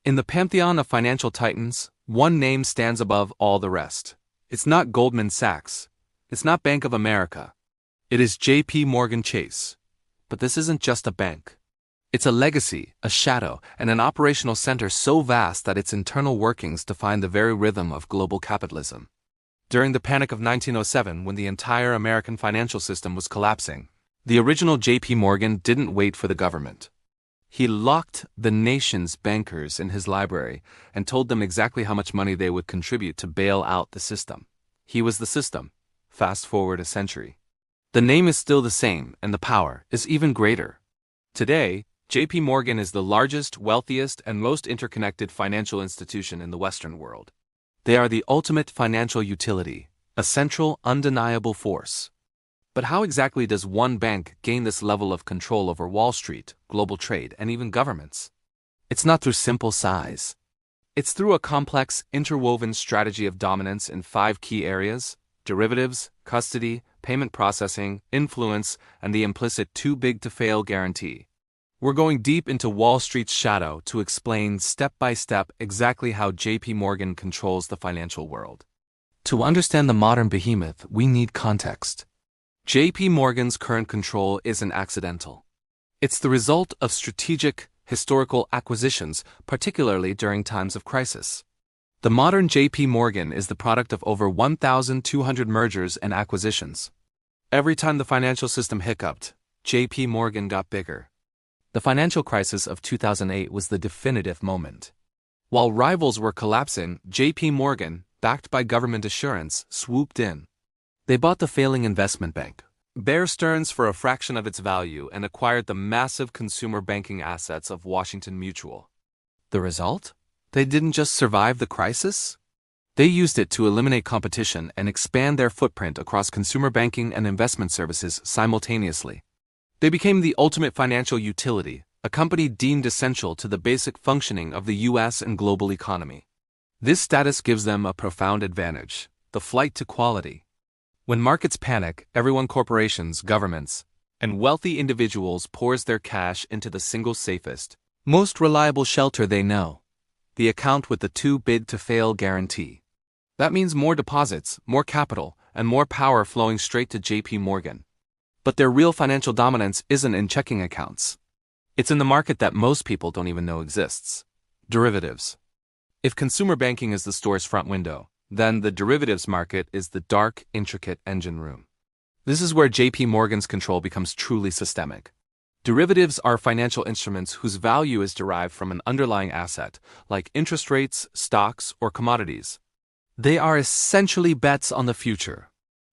In the pantheon of financial titans, one name stands above all the rest. It's not Goldman Sachs. It's not Bank of America. It is J.P. Morgan Chase. But this isn't just a bank. It's a legacy, a shadow, and an operational center so vast that its internal workings define the very rhythm of global capitalism. During the Panic of 1907, when the entire American financial system was collapsing, the original J.P. Morgan didn't wait for the government. He locked the nation's bankers in his library and told them exactly how much money they would contribute to bail out the system. He was the system. Fast forward a century. The name is still the same, and the power is even greater. Today, J.P. Morgan is the largest, wealthiest, and most interconnected financial institution in the Western world. They are the ultimate financial utility, a central, undeniable force. But how exactly does one bank gain this level of control over Wall Street, global trade, and even governments? It's not through simple size. It's through a complex, interwoven strategy of dominance in 5 key areas: derivatives, custody, payment processing, influence, and the implicit too big to fail guarantee. We're going deep into Wall Street's shadow to explain step by step exactly how J.P. Morgan controls the financial world. To understand the modern behemoth, we need context. J.P. Morgan's current control isn't accidental. It's the result of strategic, historical acquisitions, particularly during times of crisis. The modern J.P. Morgan is the product of over 1,200 mergers and acquisitions. Every time the financial system hiccuped, J.P. Morgan got bigger. The financial crisis of 2008 was the definitive moment. While rivals were collapsing, J.P. Morgan, backed by government assurance, swooped in. They bought the failing investment bank, Bear Stearns, for a fraction of its value, and acquired the massive consumer banking assets of Washington Mutual. The result? They didn't just survive the crisis. They used it to eliminate competition and expand their footprint across consumer banking and investment services simultaneously. They became the ultimate financial utility, a company deemed essential to the basic functioning of the U.S. and global economy. This status gives them a profound advantage: the flight to quality. When markets panic, corporations, governments, and wealthy individuals pours their cash into the single safest, most reliable shelter they know: the account with the too big to fail guarantee. That means more deposits, more capital, and more power flowing straight to J.P. Morgan. But their real financial dominance isn't in checking accounts. It's in the market that most people don't even know exists: derivatives. If consumer banking is the store's front window, then the derivatives market is the dark, intricate engine room. This is where J.P. Morgan's control becomes truly systemic. Derivatives are financial instruments whose value is derived from an underlying asset, like interest rates, stocks, or commodities. They are essentially bets on the future.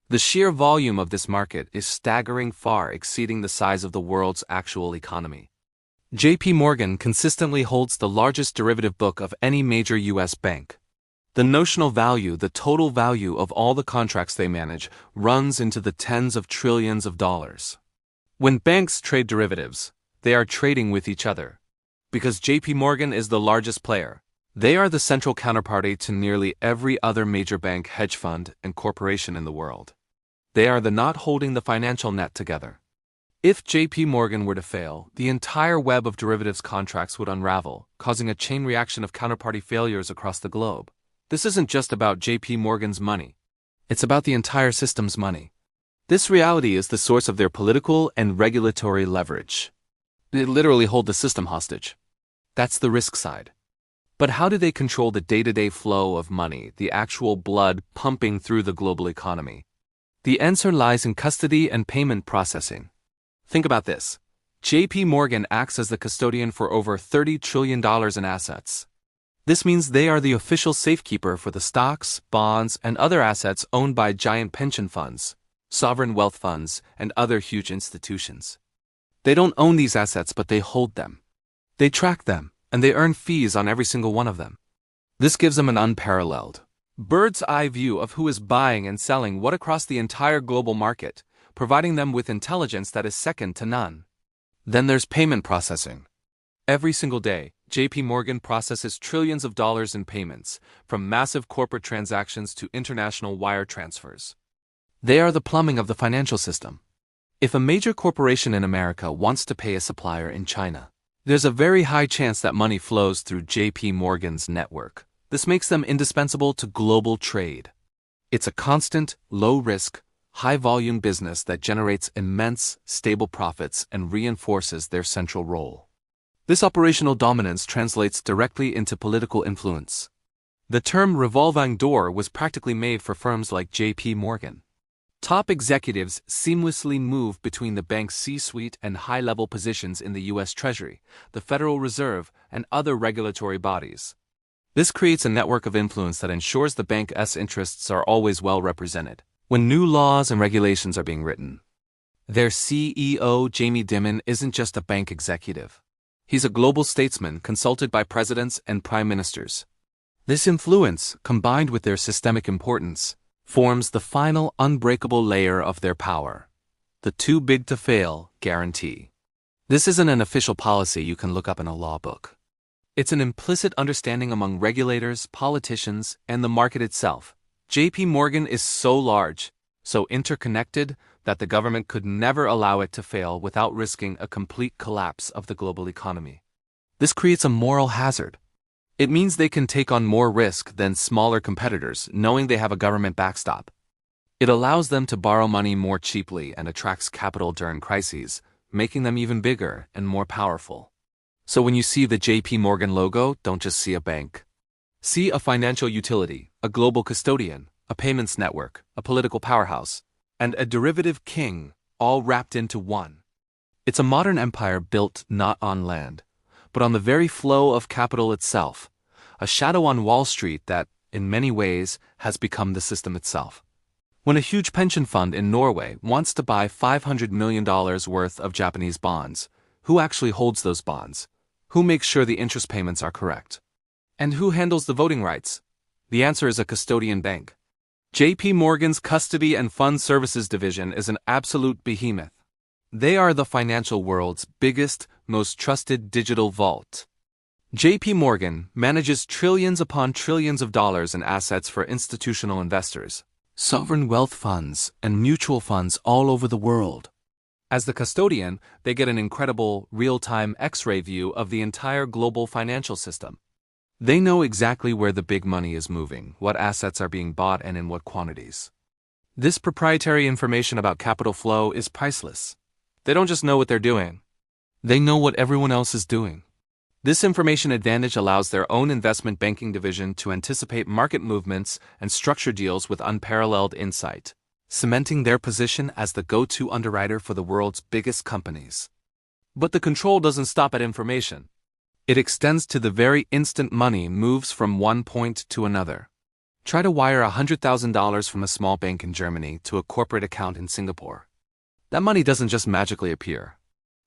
The sheer volume of this market is staggering, far exceeding the size of the world's actual economy. J.P. Morgan consistently holds the largest derivative book of any major U.S. bank. The notional value, the total value of all the contracts they manage, runs into the tens of trillions of dollars. When banks trade derivatives, they are trading with each other. Because J.P. Morgan is the largest player, they are the central counterparty to nearly every other major bank, hedge fund, and corporation in the world. They are the knot holding the financial net together. If J.P. Morgan were to fail, the entire web of derivatives contracts would unravel, causing a chain reaction of counterparty failures across the globe. This isn't just about J.P. Morgan's money. It's about the entire system's money. This reality is the source of their political and regulatory leverage. They literally hold the system hostage. That's the risk side. But how do they control the day-to-day flow of money, the actual blood pumping through the global economy? The answer lies in custody and payment processing. Think about this. J.P. Morgan acts as the custodian for over $30 trillion in assets. This means they are the official safekeeper for the stocks, bonds, and other assets owned by giant pension funds, sovereign wealth funds, and other huge institutions. They don't own these assets, but they hold them. They track them, and they earn fees on every single one of them. This gives them an unparalleled, bird's-eye view of who is buying and selling what across the entire global market, providing them with intelligence that is second to none. Then there's payment processing. Every single day, J.P. Morgan processes trillions of dollars in payments, from massive corporate transactions to international wire transfers. They are the plumbing of the financial system. If a major corporation in America wants to pay a supplier in China, There's a very high chance that money flows through JP Morgan's network. This makes them indispensable to global trade. It's a constant, low-risk, high-volume business that generates immense, stable profits and reinforces their central role. This operational dominance translates directly into political influence. The term revolving door was practically made for firms like JP Morgan. Top executives seamlessly move between the bank's C-suite and high-level positions in the U.S. Treasury, the Federal Reserve, and other regulatory bodies. This creates a network of influence that ensures the bank's interests are always well represented when new laws and regulations are being written. Their CEO, Jamie Dimon, isn't just a bank executive. He's a global statesman consulted by presidents and prime ministers. This influence, combined with their systemic importance, forms the final unbreakable layer of their power, the too big to fail guarantee. This isn't an official policy you can look up in a law book. It's an implicit understanding among regulators, politicians, and the market itself. JP Morgan is so large, so interconnected, that the government could never allow it to fail without risking a complete collapse of the global economy. This creates a moral hazard. It means they can take on more risk than smaller competitors, knowing they have a government backstop. It allows them to borrow money more cheaply and attracts capital during crises, making them even bigger and more powerful. So when you see the JP Morgan logo, don't just see a bank. See a financial utility, a global custodian, a payments network, a political powerhouse, and a derivative king, all wrapped into one. It's a modern empire built not on land, but on the very flow of capital itself, a shadow on Wall Street that, in many ways, has become the system itself. When a huge pension fund in Norway wants to buy $500 million worth of Japanese bonds, who actually holds those bonds? Who makes sure the interest payments are correct? And who handles the voting rights? The answer is a custodian bank. JP Morgan's Custody and Fund Services division is an absolute behemoth. They are the financial world's biggest, most trusted digital vault. JP Morgan manages trillions upon trillions of dollars in assets for institutional investors, sovereign wealth funds, and mutual funds all over the world. As the custodian, they get an incredible, real-time X-ray view of the entire global financial system. They know exactly where the big money is moving, what assets are being bought, and in what quantities. This proprietary information about capital flow is priceless. They don't just know what they're doing. They know what everyone else is doing. This information advantage allows their own investment banking division to anticipate market movements and structure deals with unparalleled insight, cementing their position as the go-to underwriter for the world's biggest companies. But the control doesn't stop at information. It extends to the very instant money moves from one point to another. Try to wire $100,000 from a small bank in Germany to a corporate account in Singapore. That money doesn't just magically appear.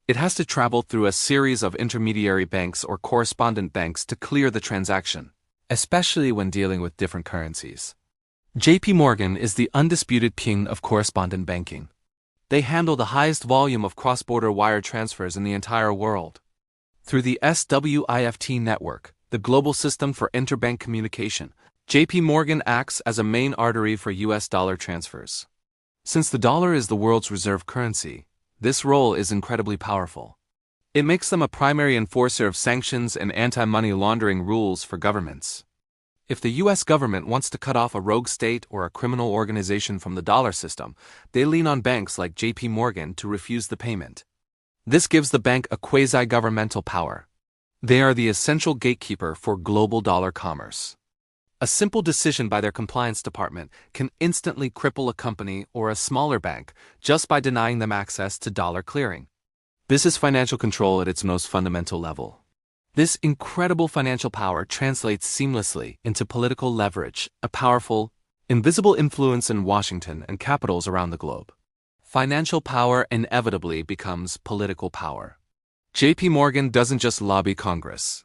It has to travel through a series of intermediary banks or correspondent banks to clear the transaction, especially when dealing with different currencies. JP Morgan is the undisputed king of correspondent banking. They handle the highest volume of cross-border wire transfers in the entire world. Through the SWIFT network, the global system for interbank communication, JP Morgan acts as a main artery for US dollar transfers. Since the dollar is the world's reserve currency, this role is incredibly powerful. It makes them a primary enforcer of sanctions and anti-money laundering rules for governments. If the US government wants to cut off a rogue state or a criminal organization from the dollar system, they lean on banks like JP Morgan to refuse the payment. This gives the bank a quasi-governmental power. They are the essential gatekeeper for global dollar commerce. A simple decision by their compliance department can instantly cripple a company or a smaller bank just by denying them access to dollar clearing. This is financial control at its most fundamental level. This incredible financial power translates seamlessly into political leverage, a powerful, invisible influence in Washington and capitals around the globe. Financial power inevitably becomes political power. JP Morgan doesn't just lobby Congress.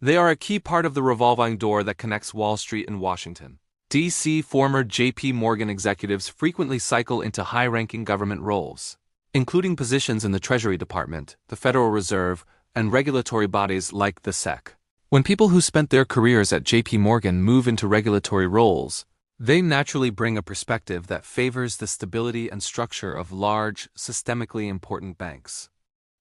They are a key part of the revolving door that connects Wall Street and Washington. D.C. former JP Morgan executives frequently cycle into high-ranking government roles, including positions in the Treasury Department, the Federal Reserve, and regulatory bodies like the SEC. When people who spent their careers at JP Morgan move into regulatory roles, they naturally bring a perspective that favors the stability and structure of large, systemically important banks.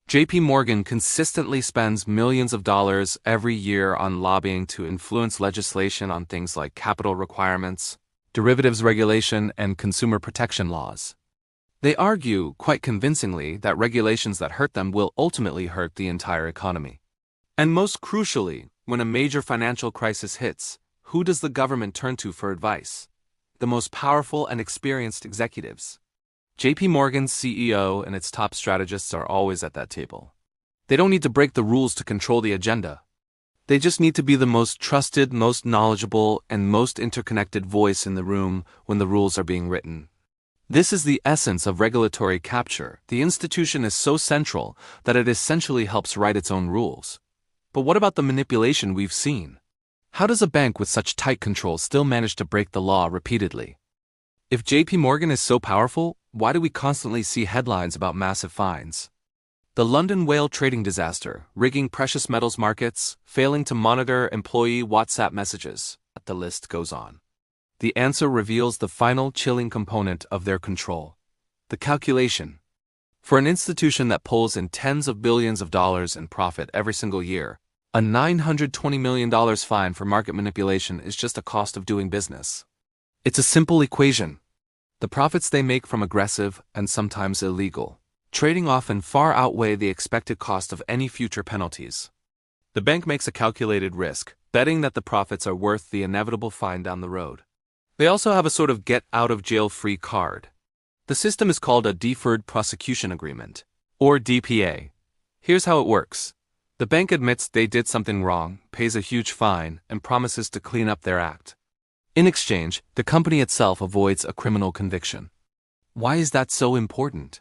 JP Morgan consistently spends millions of dollars every year on lobbying to influence legislation on things like capital requirements, derivatives regulation, and consumer protection laws. They argue, quite convincingly, that regulations that hurt them will ultimately hurt the entire economy. And most crucially, when a major financial crisis hits, who does the government turn to for advice? The most powerful and experienced executives. JP Morgan's CEO and its top strategists are always at that table. They don't need to break the rules to control the agenda. They just need to be the most trusted, most knowledgeable, and most interconnected voice in the room when the rules are being written. This is the essence of regulatory capture. The institution is so central that it essentially helps write its own rules. But what about the manipulation we've seen? How does a bank with such tight control still manage to break the law repeatedly? If JP Morgan is so powerful, why do we constantly see headlines about massive fines? The London whale trading disaster, rigging precious metals markets, failing to monitor employee WhatsApp messages. The list goes on. The answer reveals the final chilling component of their control: the calculation. For an institution that pulls in tens of billions of dollars in profit every single year, a $920 million fine for market manipulation is just a cost of doing business. It's a simple equation. The profits they make from aggressive, and sometimes illegal, trading often far outweigh the expected cost of any future penalties. The bank makes a calculated risk, betting that the profits are worth the inevitable fine down the road. They also have a sort of get-out-of-jail-free card. The system is called a Deferred Prosecution Agreement, or DPA. Here's how it works. The bank admits they did something wrong, pays a huge fine, and promises to clean up their act. In exchange, the company itself avoids a criminal conviction. Why is that so important?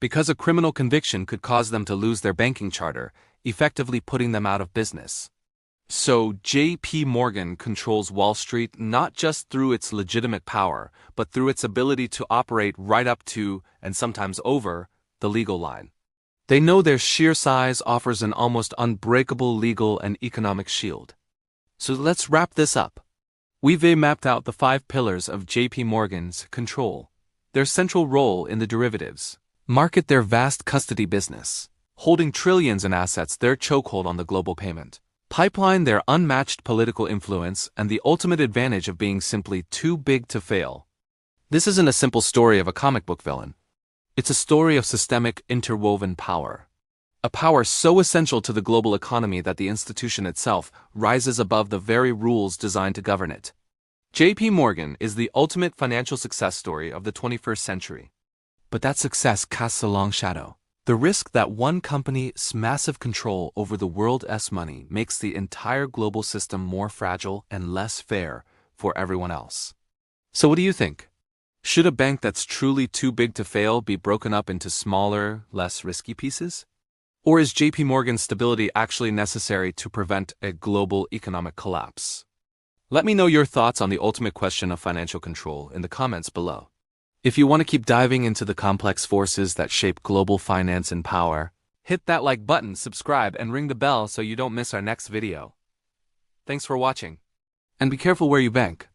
Because a criminal conviction could cause them to lose their banking charter, effectively putting them out of business. So JP Morgan controls Wall Street not just through its legitimate power, but through its ability to operate right up to, and sometimes over, the legal line. They know their sheer size offers an almost unbreakable legal and economic shield. So let's wrap this up. We've mapped out the 5 pillars of JP Morgan's control: their central role in the derivatives market, their vast custody business, holding trillions in assets, their chokehold on the global payment pipeline, their unmatched political influence, and the ultimate advantage of being simply too big to fail. This isn't a simple story of a comic book villain. It's a story of systemic, interwoven power. A power so essential to the global economy that the institution itself rises above the very rules designed to govern it. JP Morgan is the ultimate financial success story of the 21st century. But that success casts a long shadow. The risk that one company's massive control over the world's money makes the entire global system more fragile and less fair for everyone else. So what do you think? Should a bank that's truly too big to fail be broken up into smaller, less risky pieces? Or is JP Morgan's stability actually necessary to prevent a global economic collapse? Let me know your thoughts on the ultimate question of financial control in the comments below. If you want to keep diving into the complex forces that shape global finance and power, hit that like button, subscribe, and ring the bell so you don't miss our next video. Thanks for watching. And be careful where you bank.